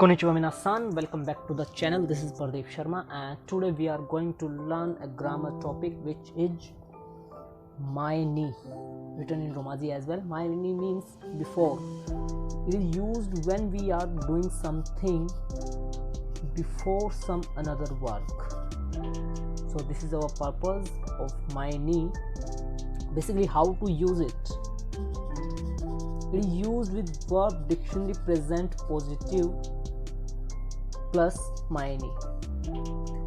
Konnichiwa minasan, welcome back to the channel. This is Pardeep Sharma and today we are going to learn a grammar topic which is my knee, written in Romaji as well. My knee means before. It is used when we are doing something before some another work. So this is our purpose of my knee. Basically how to use it. It is used with verb dictionary present positive plus my knee.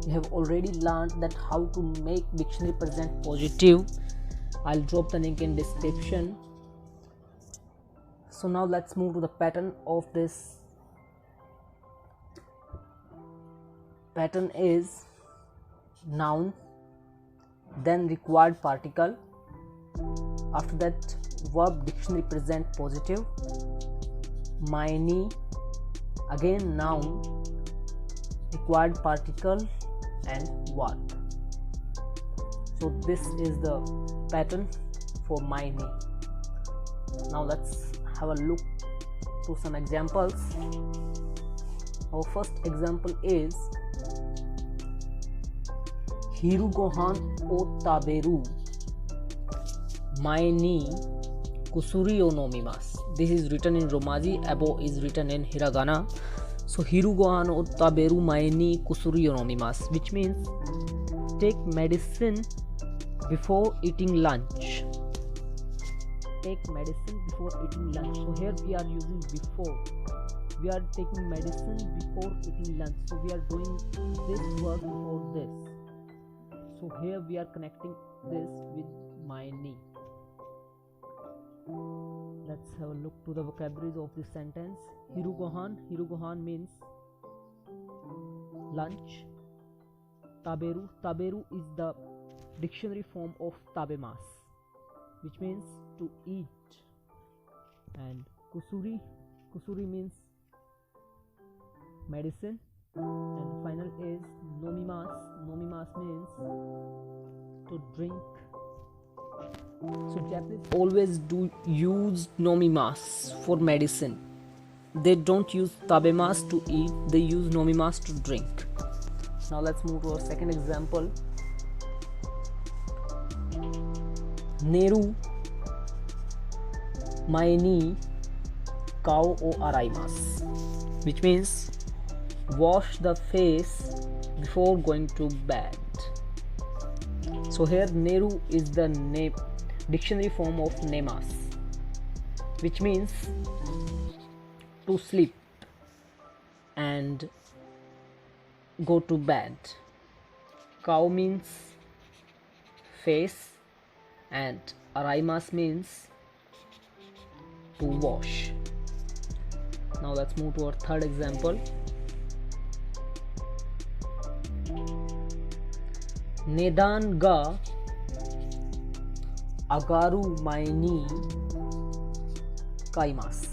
We have already learned that how to make dictionary present positive. I'll drop the link in description. So now let's move to the pattern of this. Pattern is noun, then required particle, after that verb dictionary present positive, my knee, again noun, required particle and verb. So this is the pattern for my knee. Now let's have a look to some examples. Our first example is Hiru gohan o taberu my knee kusuri o nomimasu. This is written in Romaji, above is written in hiragana. So hiru gohan o taberu my knee kusuri o nomimasu, which means take medicine before eating lunch. Take medicine before eating lunch. So here we are using before. We are taking medicine before eating lunch. So we are doing this work before this. So here we are connecting this with my knee. Let's have a look to the vocabularies of this sentence. Hiru gohan means lunch. Taberu is the dictionary form of tabemasu, which means to eat. And kusuri means medicine. And final is nomimasu means to drink. So Japanese always do use nomimasu for medicine. They don't use tabemasu to eat, they use nomimasu to drink. Now let's move to our second example. Neru my knee kao o araimasu, which means wash the face before going to bed. So here Neru is the name, dictionary form of nemas, which means to sleep and go to bed. Cow means face and araimas means to wash. Now let's move to our third example. Nedan ga agaru my knee kaimasu.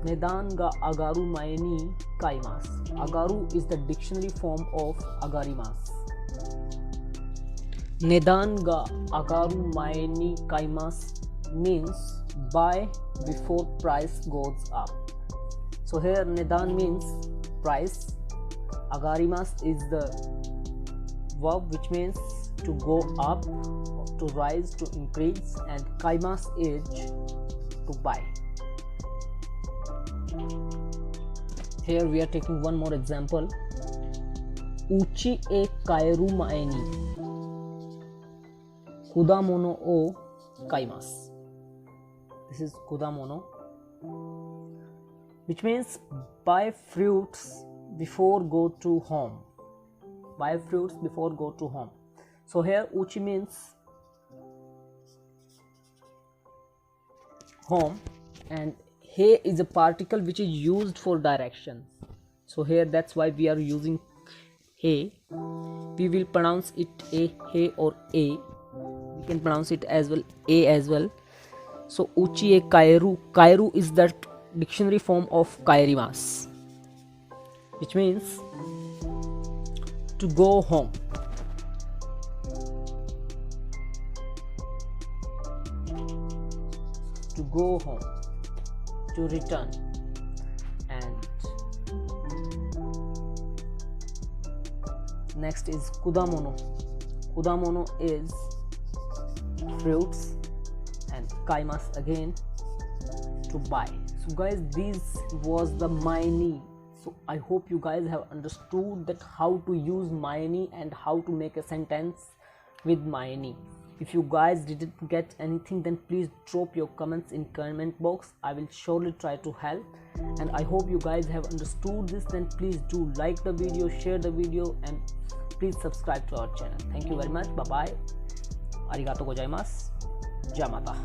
Nedan ga agaru my knee kaimasu. Agaru is the dictionary form of agarimasu. Nedan ga agaru my knee kaimasu means buy before price goes up. So here Nedan means price, agarimasu is the verb which means to go up, to rise, to increase, and kaimasu is to buy. Here we are taking one more example. Uchi e kaeru mae ni kudamono o kaimasu. This is kudamono, which means buy fruits before go to home. Buy fruits before go to home. So here uchi means home and he is a particle which is used for directions. So here that's why we are using he. We will pronounce it a, he or a. We can pronounce it as well a as well. So uchi e kaeru. Kaeru is the dictionary form of kaerimasu, which means to go home. To go home, to return. And Next is kudamono. Kudamono is fruits, and kaimasu again to buy. So guys, this was the my ni. So I hope you guys have understood that how to use my ni and how to make a sentence with my ni. If you guys didn't get anything, then please drop your comments in comment box. I will surely try to help, and I hope you guys have understood this. Then please do like the video, share the video, and please subscribe to our channel. Thank you very much. Bye bye. Arigatou gozaimasu. Jamata.